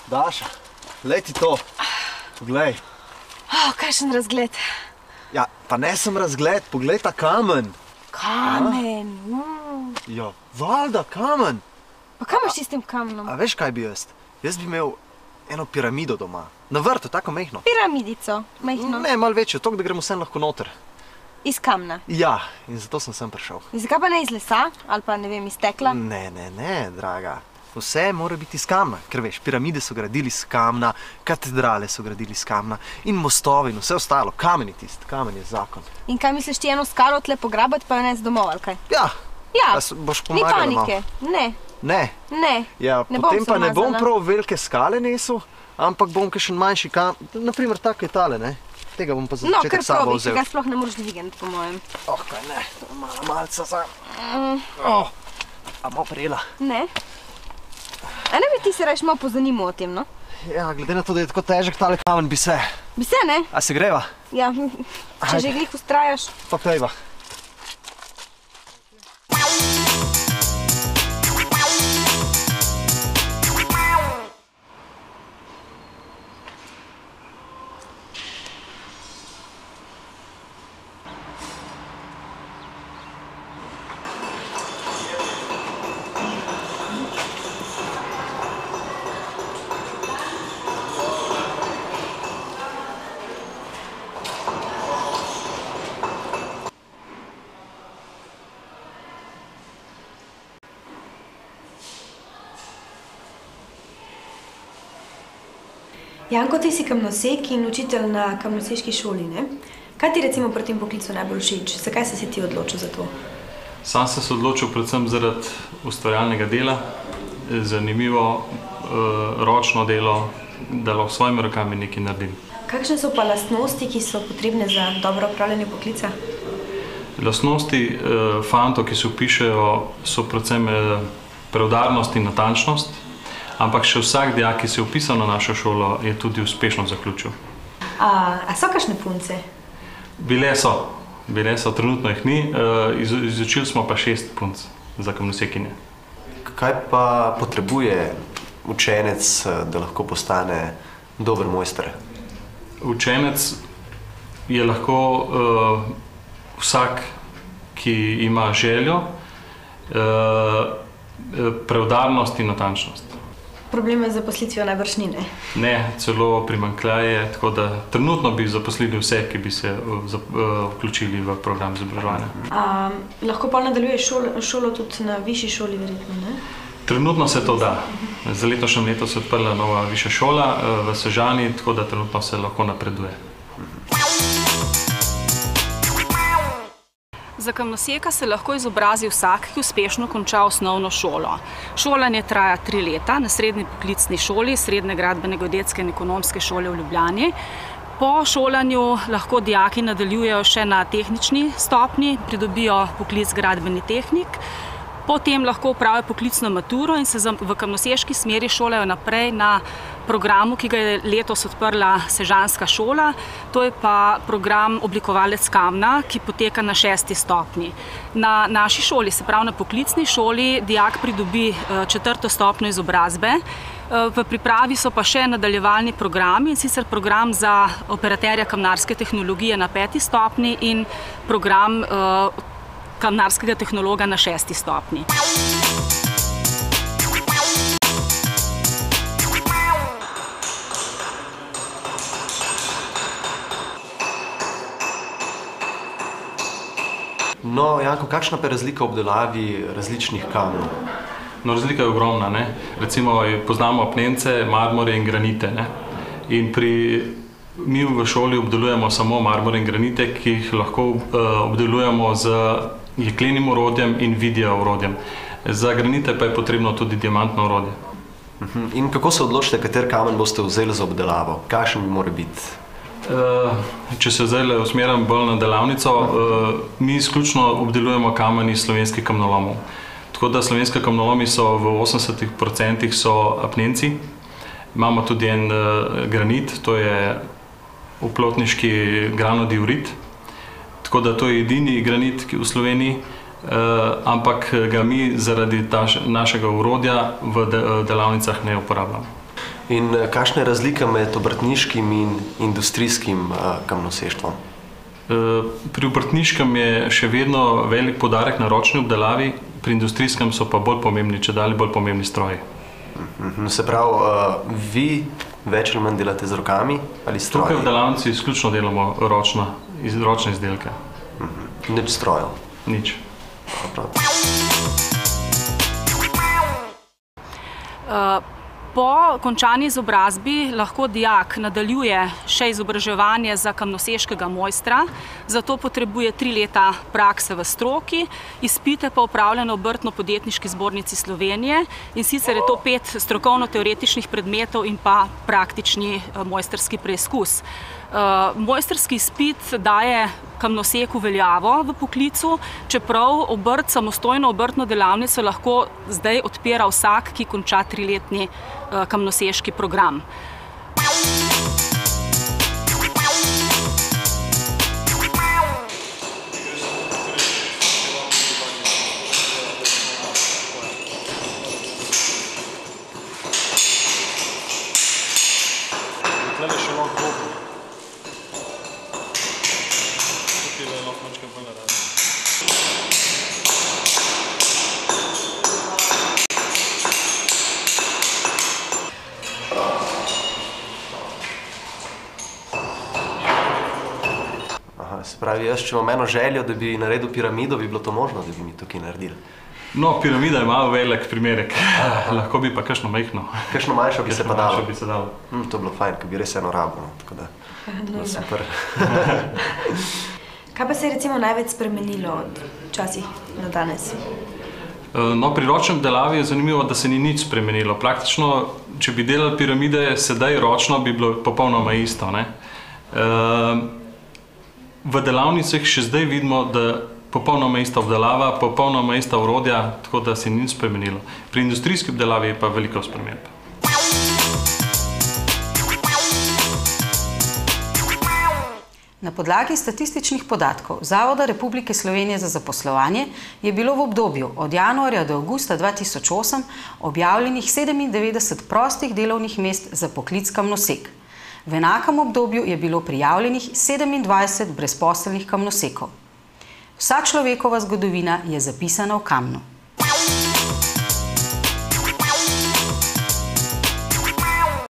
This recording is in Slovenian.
Daša, glej ti to. Poglej. Kakšen razgled. Ja, pa ne sem razgled, poglej ta kamen. Kamen. Ja, valjda, kamen. Pa kaj imaš s tem kamenom? A veš, kaj bi jaz? Jaz bi imel eno piramido doma. Na vrtu, tako majhno. Piramidico, majhno. Ne, malo večjo, toliko, da gremo vse lahko noter. Iz kamna? Ja, in zato sem prišel. In zakaj pa ne iz lesa? Ali pa, ne vem, iz stekla? Ne, draga. Vse mora biti iz kamna, ker veš, piramide so gradili iz kamna, katedrale so gradili iz kamna in mostove in vse ostalo. Kamen je tisti, kamen je zakon. In kaj misliš ti eno skalo tle pograbati, pa jo nes domov, ali kaj? Ja. Ja, boš ni pomagala panike. Ne. Ne? Ne. Ja, potem pa ne bom prav velike skale nesel, ampak bom kakšen manjši kamen, naprimer tako je tale, ne? Tega bom pa za začetek sabo vzel. No, kar probi, tega sploh ne moraš dvigati, po mojem. Kaj ne, to je malce za... A malo prejela? Ne. A ne bi ti se rajš malo pozanimal o tem, no? Ja, glede na to, da je tako težek tale kamen, bi se. Bi se, ne? A se greva? Ja, če že glih ustrajaš. Pa pejva. Janko, ti si kamnosek in učitelj na kamnoseški šoli, ne? Kaj ti recimo pri tem poklicu najbolj všeč? Zakaj si se ti odločil za to? Sam sem se odločil predvsem zaradi ustvarjalnega dela, zanimivo ročno delo, da lahko s svojimi rokami nekaj naredim. Kakšne so pa lastnosti, ki so potrebne za dobro opravljanje poklica? Lastnosti fantov, ki se vpišejo, so predvsem preudarnost in natančnost, ampak še vsak dijak, ki se je vpisal na našo šolo, je tudi uspešno zaključil. A so kakšne punce? Bile so, trenutno jih ni, izučili smo pa 6 punc za kamnosekinje. Kaj pa potrebuje učenec, da lahko postane dober mojster? Učenec je lahko vsak, ki ima željo, preudarnost in natančnost. Probleme z zaposlitvijo najbrž ni, ne? Ne, celo primanjkljaje, tako da trenutno bi zaposlili vse, ki bi se vključili v program izobraževanja. Lahko pa nadaljuješ šolo tudi na višji šoli, verjetno, ne? Trenutno se to da. Za letošnjem letu se je odprla nova višja šola v Sežani, tako da trenutno se lahko napreduje. Za kamnoseka se lahko izobrazi vsak, ki uspešno konča osnovno šolo. Šolanje traja 3 leta na srednji poklicni šoli, Srednje gradbene geodetske in ekonomske šole v Ljubljani. Po šolanju lahko dijaki nadaljujejo še na tehnični stopnji, pridobijo poklic gradbeni tehnik. Potem lahko opravijo poklicno maturo in se v kamnoseški smeri šolajo naprej na programu, ki ga je letos odprla sežanska šola. To je pa program oblikovalec kamna, ki poteka na 6. stopnji. Na naši šoli, se pravi na poklicni šoli, dijak pridobi 4. stopnjo izobrazbe. V pripravi so pa še nadaljevalni programi, in sicer program za operaterja kamnarske tehnologije na 5. stopnji in program kamnarskega tehnologa na 6. stopnji. No, Janko, kakšna pa je razlika v obdelavi različnih kamnov? No, razlika je ogromna, ne. Recimo, poznamo apnence, marmore in granite, ne. In mi v šoli obdelujemo samo marmore in granite, ki jih lahko obdelujemo z jeklenim orodjem in video orodjem. Za granite pa je potrebno tudi diamantno orodje. In kako se odločite, kater kamen boste vzeli za obdelavo? Kakšen mora biti? Če se zdaj usmerim bolj na delavnico, mi izključno obdelujemo kamen iz slovenskih kamnolomov. Tako da slovenski kamnolomi so v 80% so apnenci. Imamo tudi en granit, to je oplotniški granodiorit. Tako da to je edini granit v Sloveniji, ampak ga mi zaradi našega orodja v delavnicah ne uporabljamo. In kakšna je razlika med obrtniškim in industrijskim kamnoseštvom? Pri obrtniškem je še vedno velik poudarek na ročni obdelavi, pri industrijskem so pa bolj pomembni, čedalje bolj pomembni stroji. Se pravi, vi več ali manj delate z rokami ali stroji? Tukaj v delavnici izključno delamo ročne izdelke. Nič strojev? Nič. Po končani izobrazbi lahko dijak nadaljuje še izobraževanje za kamnoseškega mojstra, zato potrebuje 3 leta prakse v stroki, izpite pa opravlja na Obrtno-podjetniški zbornici Slovenije, in sicer je to 5 strokovno-teoretičnih predmetov in pa praktični mojstrski preizkus. Mojstrski izpit daje kamnoseku veljavo v poklicu, čeprav samostojno obrtno delavnico lahko zdaj odpira vsak, ki konča 3-letni kamnoseški program. Se pravi, jaz, če imam eno željo, da bi naredil piramido, bi bilo to možno, da bi mi tukaj naredili? No, piramida je malo velik primerek, lahko bi pa kakšno majhno. Kakšno manjšo bi se pa dalo? Kakšno manjšo bi se dalo. To je bilo fajn, ker bi res eno rabo, tako da super. Kaj pa se je recimo največ spremenilo od včasih na danes? No, pri ročni obdelavi je zanimivo, da se ni nič spremenilo. Praktično, če bi delali piramide sedaj ročno, bi bilo popolnoma isto, ne? V delavnicah še zdaj vidimo, da popolnoma ista obdelava, popolnoma ista orodja, tako da se ni nič spremenilo. Pri industrijski obdelavi je pa veliko sprememb. Na podlagi statističnih podatkov Zavoda Republike Slovenije za zaposlovanje je bilo v obdobju od januarja do avgusta 2008 objavljenih 97 prostih delovnih mest za poklic kamnosek. V enakem obdobju je bilo prijavljenih 27 brezposelnih kamnosekov. Vsa človekova zgodovina je zapisana v kamnu.